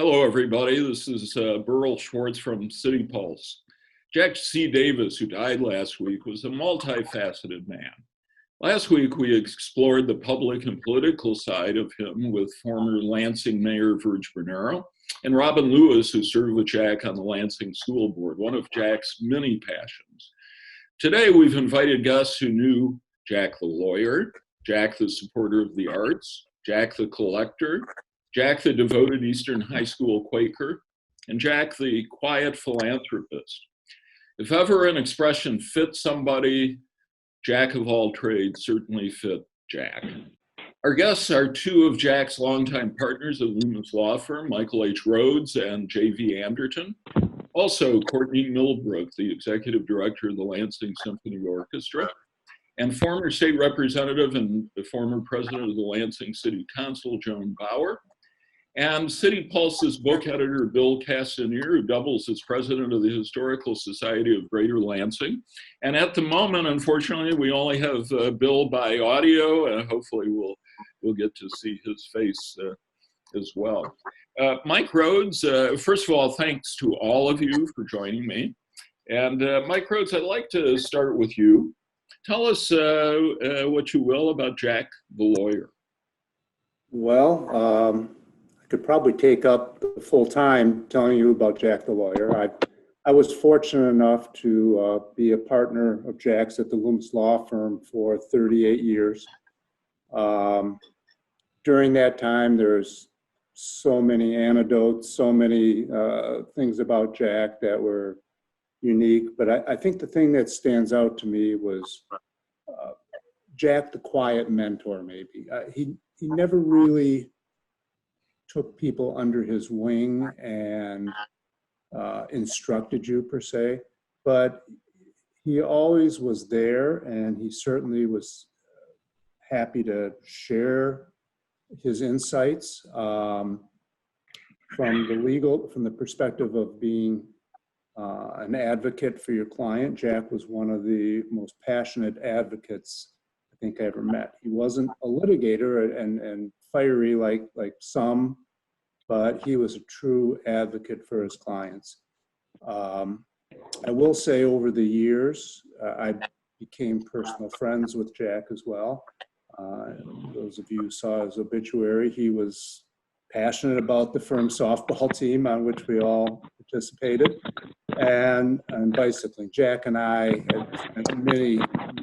Hello, everybody. This is Berl Schwartz from City Pulse. Jack C. Davis, who died last week, was a multifaceted man. Last week, we explored the public and political side of him with former Lansing Mayor Virg Bernero and Robin Lewis, who served with Jack on the Lansing School Board, one of Jack's many passions. Today, we've invited guests who knew Jack the lawyer, Jack the supporter of the arts, Jack the collector, Jack the devoted Eastern High School Quaker, and Jack the quiet philanthropist. If ever an expression fit somebody, Jack of all trades certainly fit Jack. Our guests are two of Jack's longtime partners at Loomis Law Firm, Michael H. Rhodes and J.V. Anderton. Also, Courtney Milbrook, the executive director of the Lansing Symphony Orchestra, and former state representative and the former president of the Lansing City Council, Joan Bauer, and City Pulse's book editor, Bill Castanier, who doubles as president of the Historical Society of Greater Lansing. And at the moment, unfortunately, we only have Bill by audio, and hopefully we'll get to see his face as well. Mike Rhodes, first of all, thanks to all of you for joining me. And Mike Rhodes, I'd like to start with you. Tell us what you will about Jack the lawyer. Well, I could probably take up the full time telling you about Jack the lawyer. I was fortunate enough to be a partner of Jack's at the Loomis Law Firm for 38 years. During that time, there's so many anecdotes, so many things about Jack that were unique. But I think the thing that stands out to me was Jack the quiet mentor, maybe. He never really took people under his wing and instructed you per se, but he always was there, and he certainly was happy to share his insights from the perspective of being an advocate for your client. Jack was one of the most passionate advocates I think I ever met. He wasn't a litigator and fiery like some, but he was a true advocate for his clients. I will say over the years, I became personal friends with Jack as well. Those of you who saw his obituary, he was passionate about the firm softball team on which we all participated, and bicycling. Jack and I had spent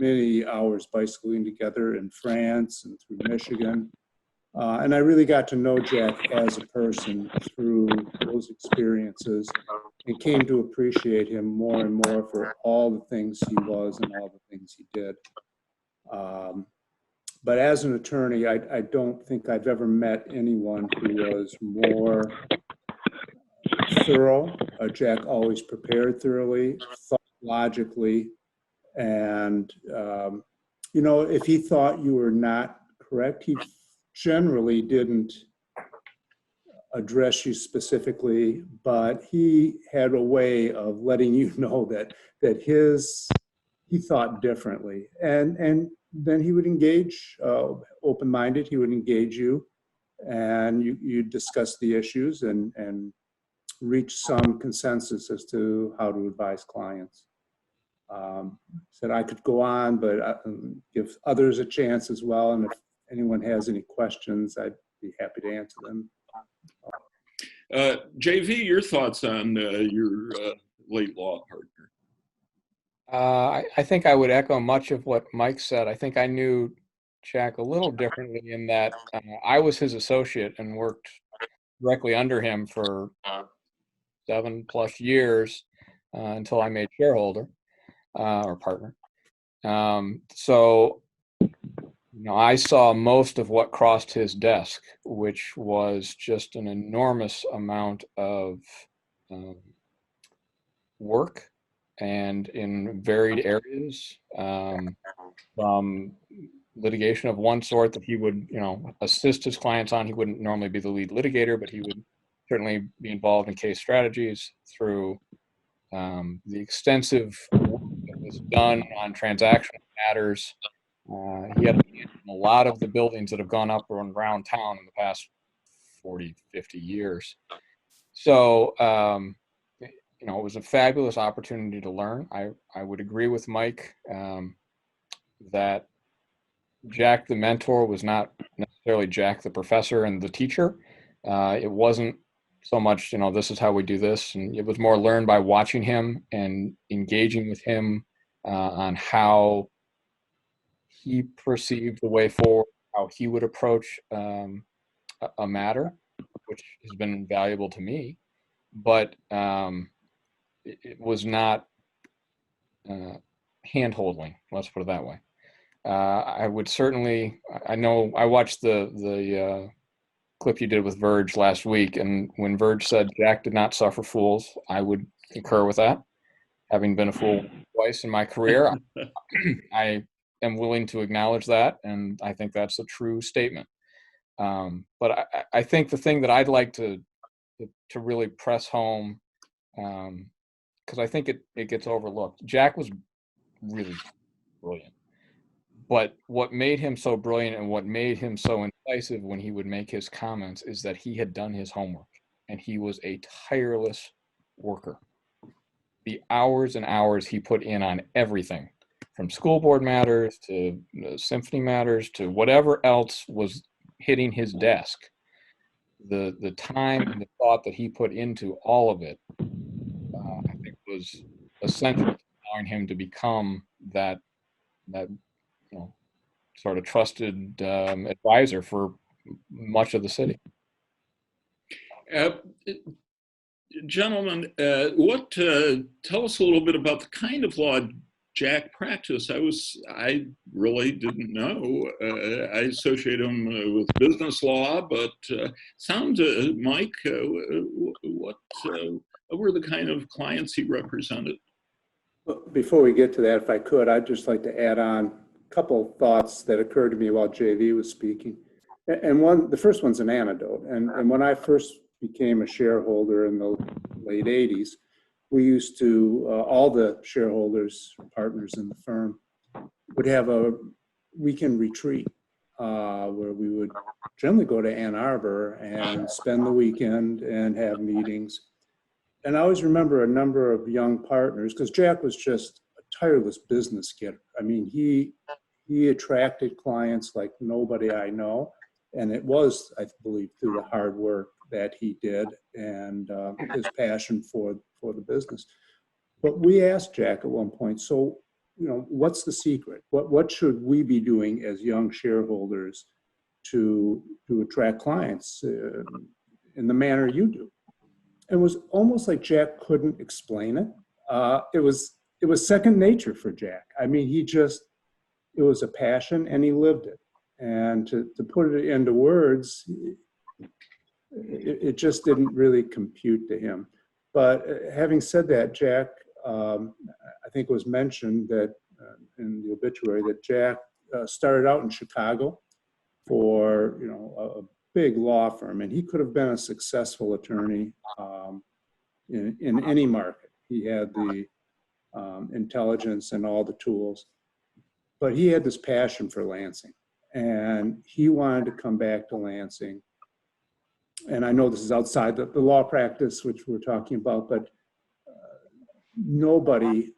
many hours bicycling together in France and through Michigan. And I really got to know Jack as a person through those experiences and came to appreciate him more and more for all the things he was and all the things he did. But as an attorney, I don't think I've ever met anyone who was more thorough. Jack always prepared thoroughly, thought logically, and if he thought you were not correct, he generally didn't address you specifically, but he had a way of letting you know that he thought differently, and then he would engage, open-minded. He would engage you, and you discuss the issues and reach some consensus as to how to advise clients. Said I could go on, but I give others a chance as well, and if anyone has any questions, I'd be happy to answer them. JV, your thoughts on your late law partner? I think I would echo much of what Mike said. I think I knew Jack a little differently in that I was his associate and worked directly under him for 7+ years until I made shareholder or partner. So I saw most of what crossed his desk, which was just an enormous amount of work and in varied areas, from litigation of one sort that he would, assist his clients on. He wouldn't normally be the lead litigator, but he would certainly be involved in case strategies, through the extensive work that was done on transactional matters. He had a lot of the buildings that have gone up around town in the past 40, 50 years. So, you know, it was a fabulous opportunity to learn. I would agree with Mike that Jack the mentor was not necessarily Jack the professor and the teacher. It wasn't so much, you know, this is how we do this. And it was more learned by watching him and engaging with him on how he perceived the way forward, how he would approach a matter, which has been invaluable to me. But it was not hand-holding, let's put it that way. I would certainly, I know I watched the clip you did with Virg last week, and when Virg said Jack did not suffer fools, I would concur with that. Having been a fool twice in my career, I am willing to acknowledge that, and I think that's a true statement. But I think the thing that I'd like to really press home, because I think it gets overlooked. Jack was really brilliant. But what made him so brilliant and what made him so incisive when he would make his comments is that he had done his homework and he was a tireless worker. The hours and hours he put in on everything, from school board matters to symphony matters to whatever else was hitting his desk, the time and the thought that he put into all of it, I think was essential to allowing him to become that you know, sort of trusted advisor for much of the city. Gentlemen, tell us a little bit about the kind of law Jack practiced. I really didn't know. I associate him with business law, but Mike, what were the kind of clients he represented? Before we get to that, if I could, I'd just like to add on a couple thoughts that occurred to me while JV was speaking. And the first one's an anecdote. And when I first became a shareholder in the late 80s, we used to, all the shareholders, partners in the firm, would have a weekend retreat where we would generally go to Ann Arbor and spend the weekend and have meetings. And I always remember a number of young partners, because Jack was just a tireless business getter. I mean, he attracted clients like nobody I know. And it was, I believe, through the hard work that he did and his passion for the business. But we asked Jack at one point, so, you know, what's the secret? What should we be doing as young shareholders to attract clients in the manner you do? It was almost like Jack couldn't explain it. It was second nature for Jack. I mean, it was a passion and he lived it. And to put it into words, it just didn't really compute to him. But having said that, Jack, I think it was mentioned that in the obituary that Jack started out in Chicago for, you know, a big law firm, and he could have been a successful attorney in any market. He had the intelligence and all the tools, but he had this passion for Lansing, and he wanted to come back to Lansing. And I know this is outside the law practice, which we're talking about, but nobody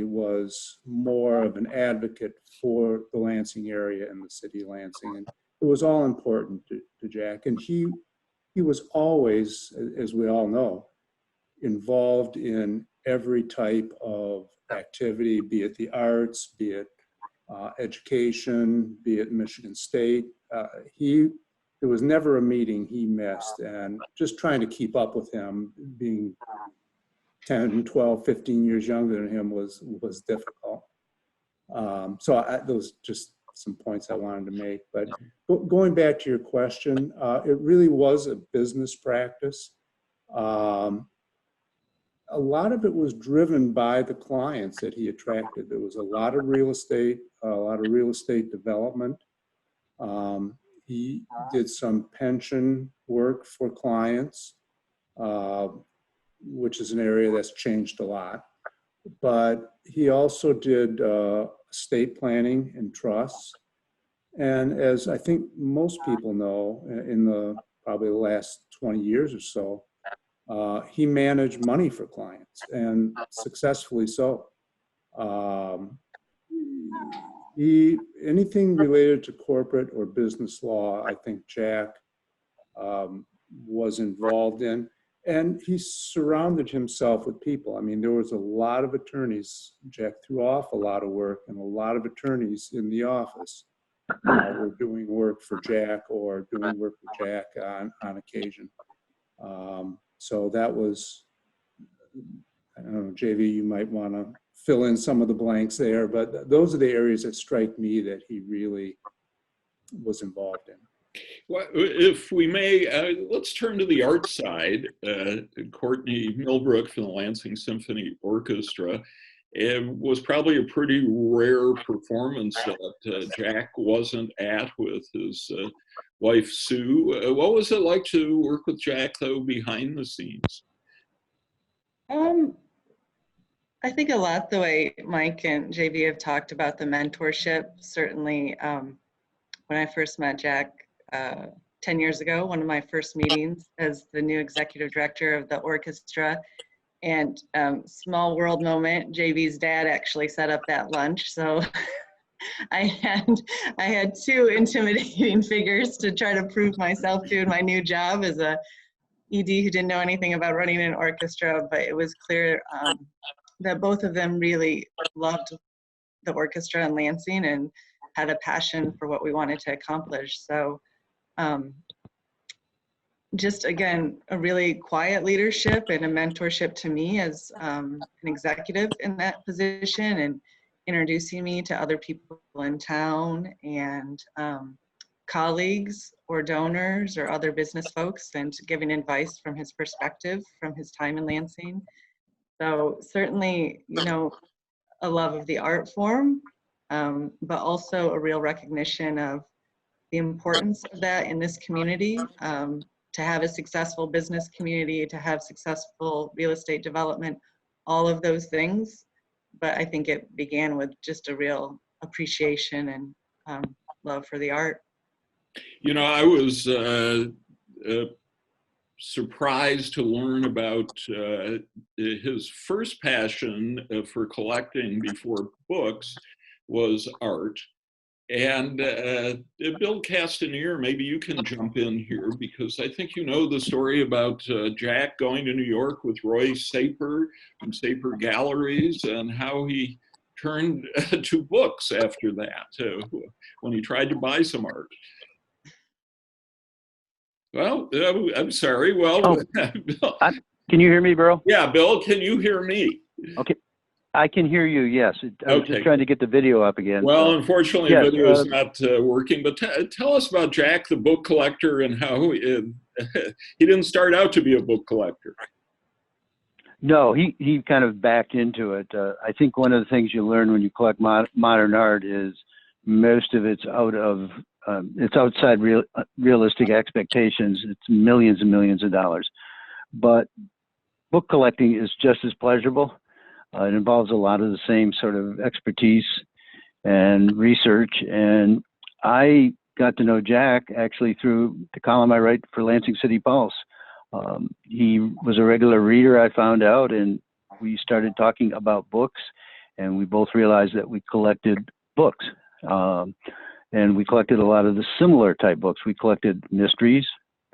was more of an advocate for the Lansing area and the city of Lansing. And it was all important to Jack. And he was always, as we all know, involved in every type of activity, be it the arts, be it education, be it Michigan State. There was never a meeting he missed, and just trying to keep up with him, being 10, 12, 15 years younger than him was difficult. So those just some points I wanted to make. But going back to your question, it really was a business practice. A lot of it was driven by the clients that he attracted. There was a lot of real estate development. He did some pension work for clients, which is an area that's changed a lot. But he also did estate planning and trusts. And as I think most people know, in probably the last 20 years or so, he managed money for clients, and successfully so. Anything related to corporate or business law, I think Jack was involved in, and he surrounded himself with people. I mean, there was a lot of attorneys. Jack threw off a lot of work, and a lot of attorneys in the office were doing work for Jack or doing work for Jack on occasion. So that was, I don't know, JV, you might want to fill in some of the blanks there, but those are the areas that strike me that he really was involved in. Well, if we may, let's turn to the art side. Courtney Milbrook from the Lansing Symphony Orchestra. It was probably a pretty rare performance that Jack wasn't at with his wife, Sue. What was it like to work with Jack, though, behind the scenes? I think a lot the way Mike and JV have talked about the mentorship. Certainly, when I first met Jack 10 years ago, one of my first meetings as the new executive director of the orchestra, and small world moment, JV's dad actually set up that lunch. So I had two intimidating figures to try to prove myself to in my new job as a ED who didn't know anything about running an orchestra, but it was clear that both of them really loved the orchestra in Lansing and had a passion for what we wanted to accomplish. So just again, a really quiet leadership and a mentorship to me as an executive in that position, and introducing me to other people in town and colleagues or donors or other business folks, and giving advice from his perspective, from his time in Lansing. So certainly, you know, a love of the art form, but also a real recognition of the importance of that in this community, to have a successful business community, to have successful real estate development, all of those things. But I think it began with just a real appreciation and love for the art. You know, I was surprised to learn about his first passion for collecting before books was art. And Bill Castanier, maybe you can jump in here, because I think you know the story about Jack going to New York with Roy Saper from Saper Galleries, and how he turned to books after that when he tried to buy some art. Well, I'm sorry. Well, Bill. Can you hear me, Berl? Yeah, Bill, can you hear me? Okay. I can hear you, yes. I was just trying to get the video up again. Well, so. unfortunately, Yes, the video is not working, but tell us about Jack, the book collector, and how he didn't start out to be a book collector. No, he kind of backed into it. I think one of the things you learn when you collect modern art is most of it's outside realistic expectations. It's millions and millions of dollars. But book collecting is just as pleasurable. It involves a lot of the same sort of expertise and research. And I got to know Jack actually through the column I write for Lansing City Pulse. He was a regular reader, I found out, and we started talking about books, and we both realized that we collected books. And we collected a lot of the similar type books. We collected mysteries,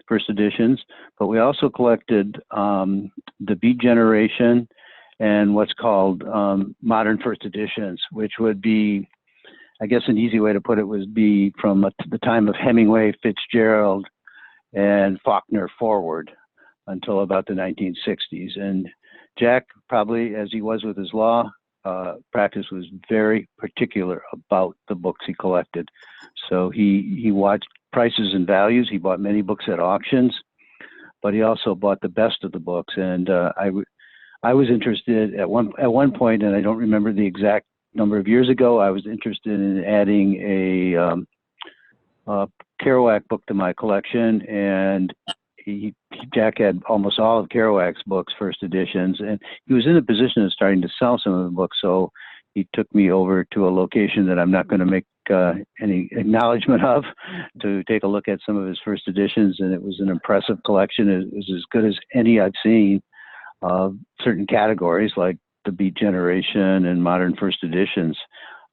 first editions, but we also collected the Beat Generation and what's called modern first editions, which would be, I guess an easy way to put it would be from the time of Hemingway, Fitzgerald, and Faulkner forward until about the 1960s. And Jack, probably as he was with his law practice, was very particular about the books he collected. So he watched prices and values. He bought many books at auctions, but he also bought the best of the books. And I was interested at one point, and I don't remember the exact number of years ago, I was interested in adding a Kerouac book to my collection, and Jack had almost all of Kerouac's books, first editions, and he was in a position of starting to sell some of the books. So he took me over to a location that I'm not going to make any acknowledgement of, to take a look at some of his first editions, and it was an impressive collection. It was as good as any I've seen. Certain categories like the Beat Generation and modern first editions.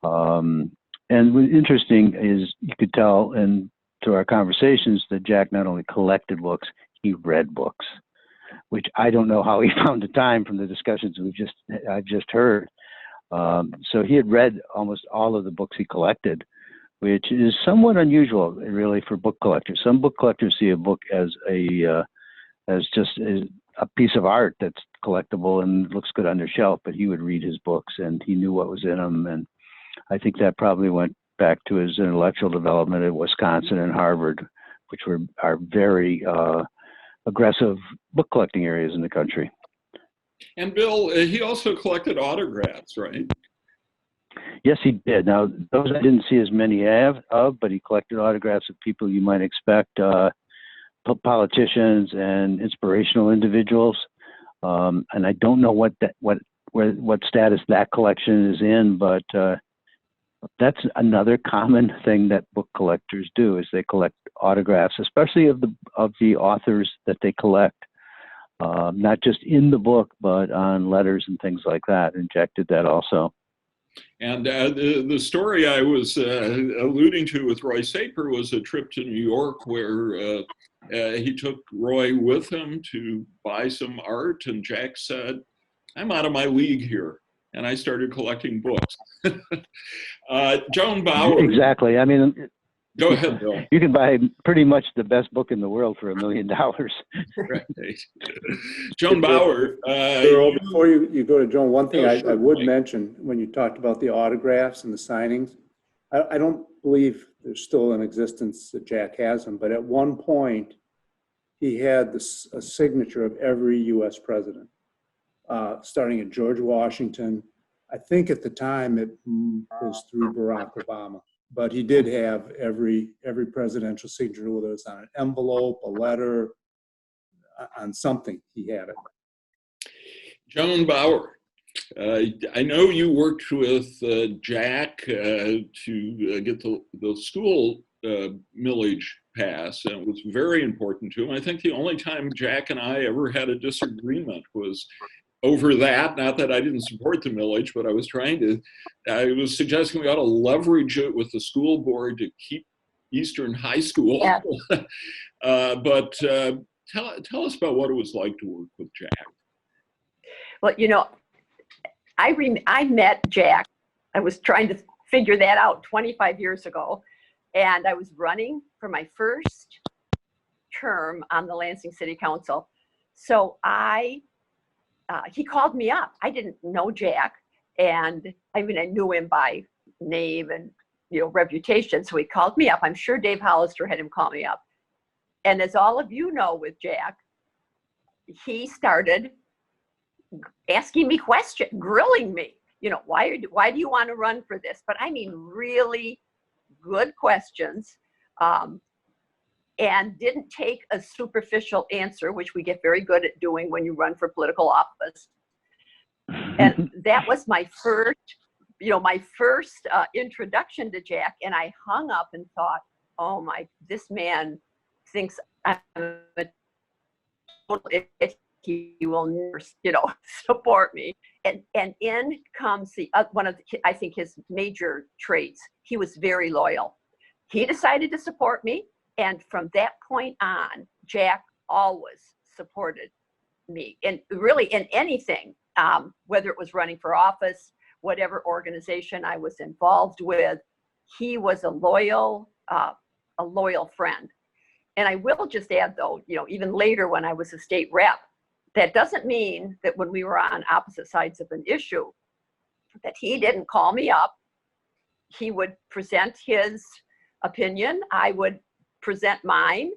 And what's interesting is you could tell in through our conversations that Jack not only collected books, he read books, which I don't know how he found the time from the discussions I've just heard. So he had read almost all of the books he collected, which is somewhat unusual, really, for book collectors. Some book collectors see a book as just a piece of art that's collectible and looks good on their shelf, but he would read his books and he knew what was in them. And I think that probably went back to his intellectual development at Wisconsin and Harvard, which are very aggressive book collecting areas in the country. And Bill, he also collected autographs, right? Yes, he did. Now, those I didn't see as many of, but he collected autographs of people you might expect, politicians and inspirational individuals. And I don't know what status that collection is in, but that's another common thing that book collectors do, is they collect autographs, especially of the authors that they collect. Not just in the book, but on letters and things like that. And Jack did that also. And the story I was alluding to with Roy Saper was a trip to New York where he took Roy with him to buy some art, and Jack said, "I'm out of my league here." And I started collecting books. Joan Bauer. Exactly. I mean, go ahead, Bill. You can buy pretty much the best book in the world for $1 million. Right. Joan Bauer. Earl, before you go to Joan, one thing I would mention when you talked about the autographs and the signings, I don't believe there's still in existence that Jack has them, but at one point he had a signature of every U.S. president, starting at George Washington. I think at the time it was through Barack Obama. But he did have every presidential signature, whether it's on an envelope, a letter, on something, he had it. Joan Bauer. I know you worked with Jack to get the school millage pass, and it was very important to him. I think the only time Jack and I ever had a disagreement was over that. Not that I didn't support the millage, but I was suggesting we ought to leverage it with the school board to keep Eastern High School. Yeah. But tell us about what it was like to work with Jack. Well, I met Jack. I was trying to figure that out 25 years ago, and I was running for my first term on the Lansing City Council. So he called me up. I didn't know Jack, and I mean, I knew him by name and reputation. So he called me up. I'm sure Dave Hollister had him call me up. And as all of you know, with Jack, he started asking me questions, grilling me. Why do you want to run for this? But I mean, really good questions. And didn't take a superficial answer, which we get very good at doing when you run for political office. And that was my first introduction to Jack. And I hung up and thought, oh this man thinks I'm a total idiot. He will never, support me. And in comes one of I think his major traits. He was very loyal. He decided to support me. And from that point on, Jack always supported me, and really in anything, whether it was running for office, whatever organization I was involved with, he was a loyal friend. And I will just add, though, even later when I was a state rep, that doesn't mean that when we were on opposite sides of an issue, that he didn't call me up. He would present his opinion. I would present mine.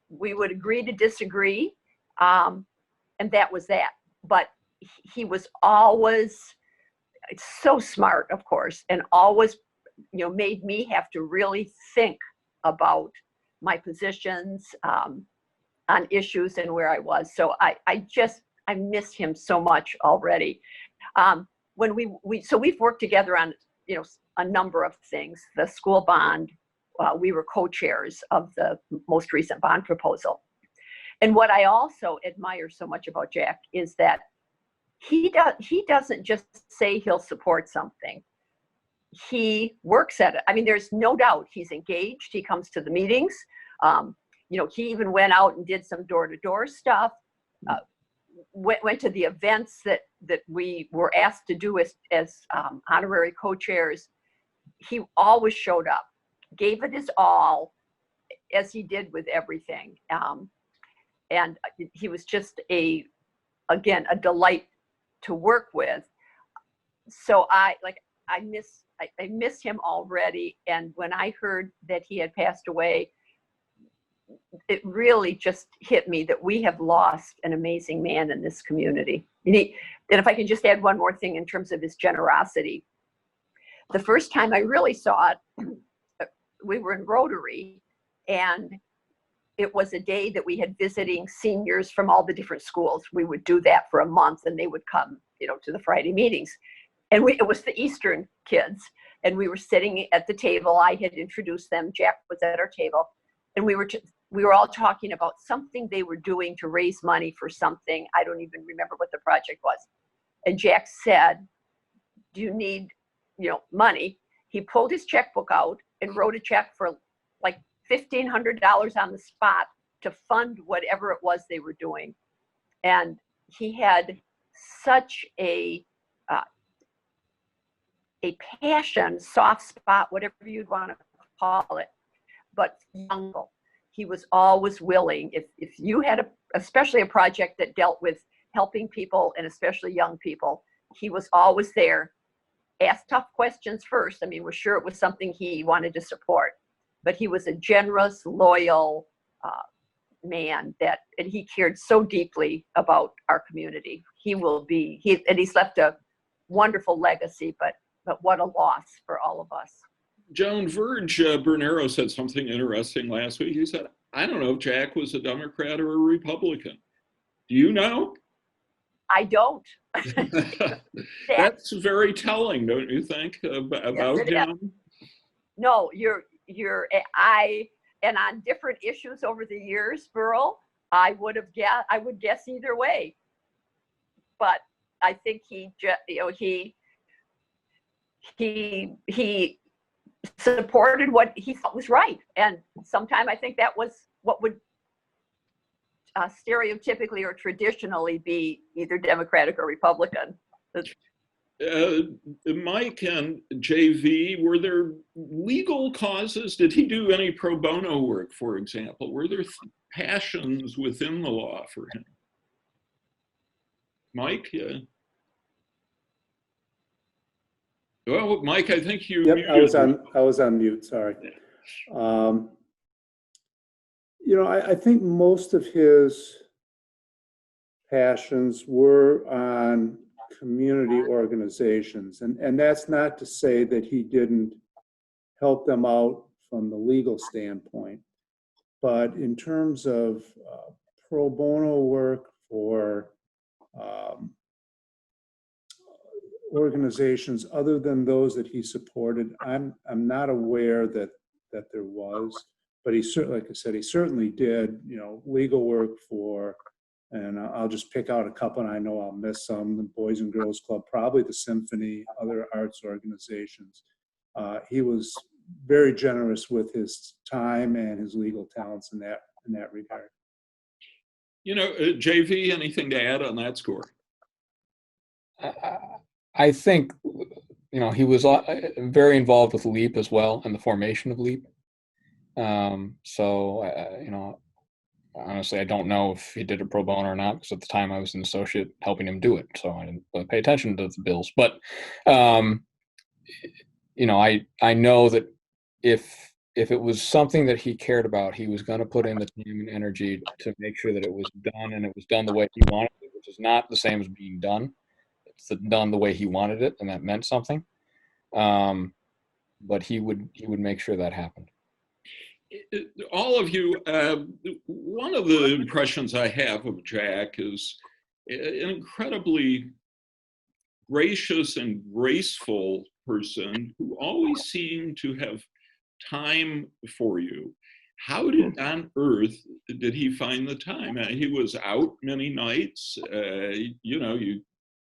We would agree to disagree. And that was that. But he was always so smart, of course, and always, made me have to really think about my positions on issues and where I was. So I miss him so much already. when so we've worked together on, a number of things. The school bond, we were co-chairs of the most recent bond proposal. And what I also admire so much about Jack is that he doesn't just say he'll support something. He works at it. I mean, there's no doubt he's engaged. He comes to the meetings. He even went out and did some door-to-door stuff. Went to the events that we were asked to do as honorary co-chairs. He always showed up, gave it his all, as he did with everything. And he was just a delight to work with. So I miss him already. And when I heard that he had passed away, it really just hit me that we have lost an amazing man in this community. And if I can just add one more thing in terms of his generosity. The first time I really saw it, we were in Rotary, and it was a day that we had visiting seniors from all the different schools. We would do that for a month, and they would come, to the Friday meetings. And it was the Eastern kids, and we were sitting at the table. I had introduced them. Jack was at our table, and we were all talking about something they were doing to raise money for something. I don't even remember what the project was. And Jack said, "Do you need, money?" He pulled his checkbook out and wrote a check for like $1,500 on the spot to fund whatever it was they were doing. And he had such a passion, soft spot, whatever you'd want to call it, but young. He was always willing. If you had especially a project that dealt with helping people and especially young people, he was always there. Asked tough questions first. I mean, we're sure it was something he wanted to support, but he was a generous, loyal man and he cared so deeply about our community. He's left a wonderful legacy, but what a loss for all of us. Joan, Virg Bernero said something interesting last week. He said, "I don't know if Jack was a Democrat or a Republican." Do you know? I don't. That's very telling, don't you think, about him? No, and on different issues over the years, Berl, I would guess either way. But I think he supported what he thought was right. And sometimes I think that was what would stereotypically or traditionally be either Democratic or Republican. Mike and JV, were there legal causes? Did he do any pro bono work, for example? Were there passions within the law for him? Mike? Well, Mike, I think you. Yep, I was on mute. Sorry. I think most of his passions were on community organizations, and that's not to say that he didn't help them out from the legal standpoint, but in terms of pro bono work for organizations other than those that he supported, I'm not aware that there was, but he certainly, like I said, he certainly did, legal work for, and I'll just pick out a couple, and I know I'll miss some, the Boys and Girls Club, probably the Symphony, other arts organizations. He was very generous with his time and his legal talents in that regard. JV, anything to add on that score? I think, he was very involved with LEAP as well and the formation of LEAP. Honestly, I don't know if he did it pro bono or not, because at the time I was an associate helping him do it, so I didn't pay attention to the bills. But I know that if it was something that he cared about, he was going to put in the time and energy to make sure that it was done, and it was done the way he wanted it, which is not the same as being done. It's done the way he wanted it, and that meant something. But he would make sure that happened. All of you, one of the impressions I have of Jack is an incredibly gracious and graceful person who always seemed to have time for you. How did on earth did he find the time? He was out many nights. You know,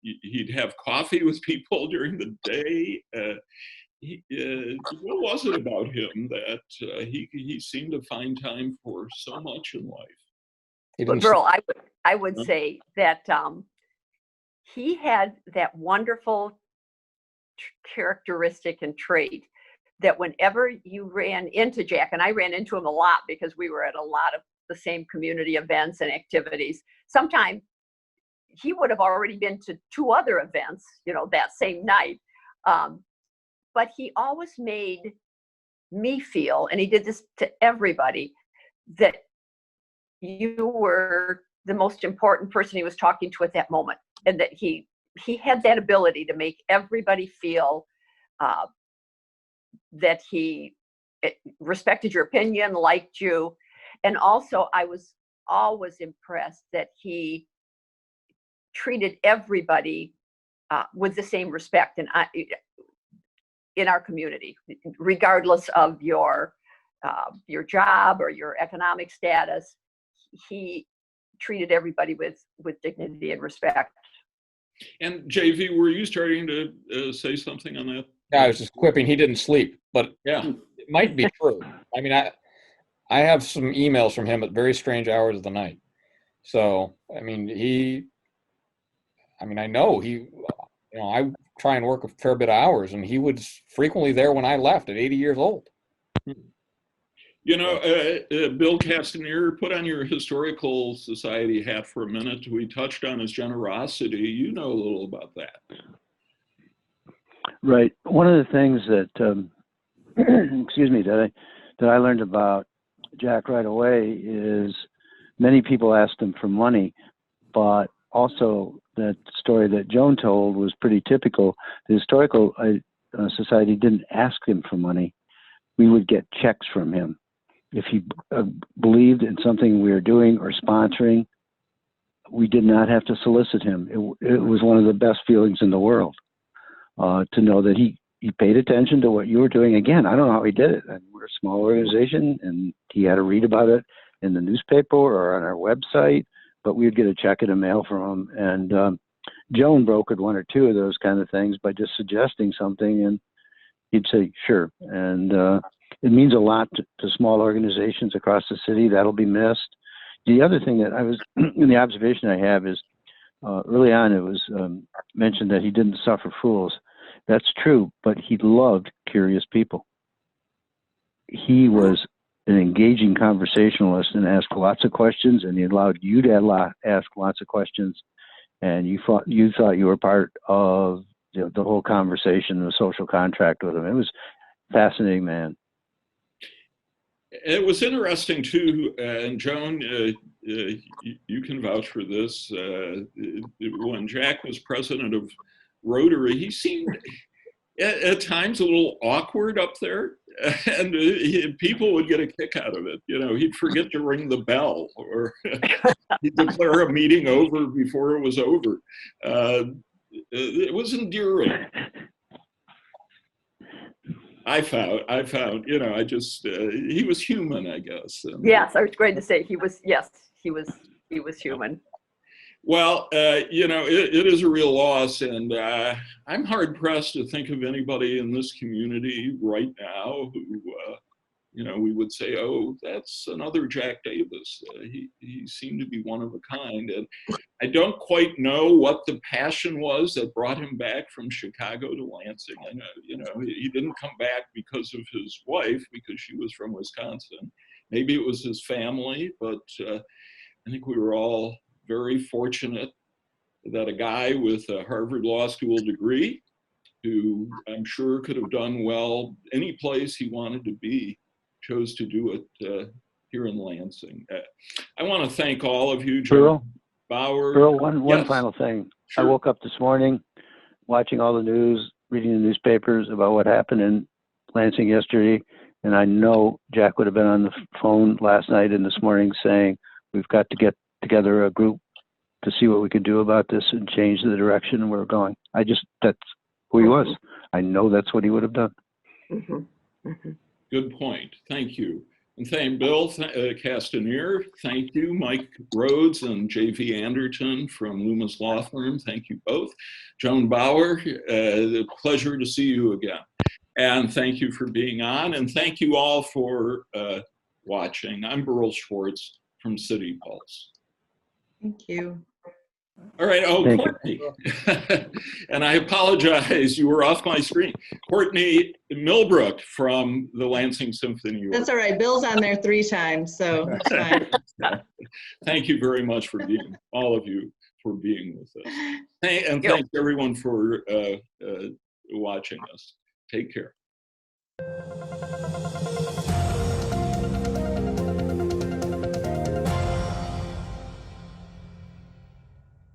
he'd have coffee with people during the day. What was it about him that he seemed to find time for so much in life? But Berl, I would say that he had that wonderful characteristic and trait that whenever you ran into Jack, and I ran into him a lot because we were at a lot of the same community events and activities, sometime he would have already been to 2 other events, you know, that same night. But he always made me feel, and he did this to everybody, that you were the most important person he was talking to at that moment. And that he had that ability to make everybody feel that he respected your opinion, liked you. And also, I was always impressed that he treated everybody with the same respect in our community, regardless of your job or your economic status. He treated everybody with dignity and respect. And JV, were you starting to say something on that? Yeah, I was just quipping. He didn't sleep, but Yeah, it might be true. I mean, I have some emails from him at very strange hours of the night. So, I mean, I know he, you know, I try and work a fair bit of hours, and he was frequently there when I left at 80 years old. you know, Bill Castanier, put on your Historical Society hat for a minute. We touched on his generosity. You know a little about that. Right. One of the things that, excuse me, that I learned about Jack right away is many people asked him for money, but also that story that Joan told was pretty typical. The Historical Society didn't ask him for money. We would get checks from him. If he believed in something we were doing or sponsoring, we did not have to solicit him. It was one of the best feelings in the world to know that he paid attention to what you were doing. Again, I don't know how he did it. And we're a small organization, and he had to read about it in the newspaper or on our website, but we would get a check in the mail from him. And Joan brokered 1 or 2 of those kind of things by just suggesting something, and he'd say, sure. And it means a lot to small organizations across the city. That'll be missed. The other thing that I was, in the observation I have is, early on it was mentioned that he didn't suffer fools. That's true, but he loved curious people. He was an engaging conversationalist and asked lots of questions, and he allowed you to ask lots of questions, and you thought you were part of the whole conversation, the social contract with him. It was a fascinating man. It was interesting too, and Joan, you can vouch for this. When Jack was president of Rotary, he seemed at times a little awkward up there, and people would get a kick out of it. You know, he'd forget to ring the bell, or he'd declare a meeting over before it was over. It was endearing. I found, you know, he was human, I guess. And, Yes, I was going to say he was human. well, you know, it is a real loss, and I'm hard pressed to think of anybody in this community right now who, you know, we would say, oh, that's another Jack Davis. He seemed to be one of a kind, and I don't quite know what the passion was that brought him back from Chicago to Lansing. I know, you know, he didn't come back because of his wife, because she was from Wisconsin. Maybe it was his family, but I think we were all very fortunate that a guy with a Harvard Law School degree, who I'm sure could have done well any place he wanted to be, chose to do it here in Lansing. I want to thank all of you, Joan Bauer. Berl, one Yes. final thing. Sure. I woke up this morning watching all the news, reading the newspapers about what happened in Lansing yesterday, and I know Jack would have been on the phone last night and this morning saying, we've got to get together a group to see what we could do about this and change the direction we're going. That's who he was. I know that's what he would have done. Good point. Thank you. And thank Bill Castanier. Thank you, Mike Rhodes and J.V. Anderton from Loomis Law Firm. Thank you both. Joan Bauer, pleasure to see you again. And thank you for being on. And thank you all for watching. I'm Berl Schwartz from City Pulse. Thank you. All right. Oh, Thank Courtney. And I apologize. You were off my screen. Courtney Milbrook from the Lansing Symphony Orchestra. That's all right. Bill's on there 3 times, so it's fine. Thank you very much for being, all of you, for being with us. And thanks everyone for watching us. Take care.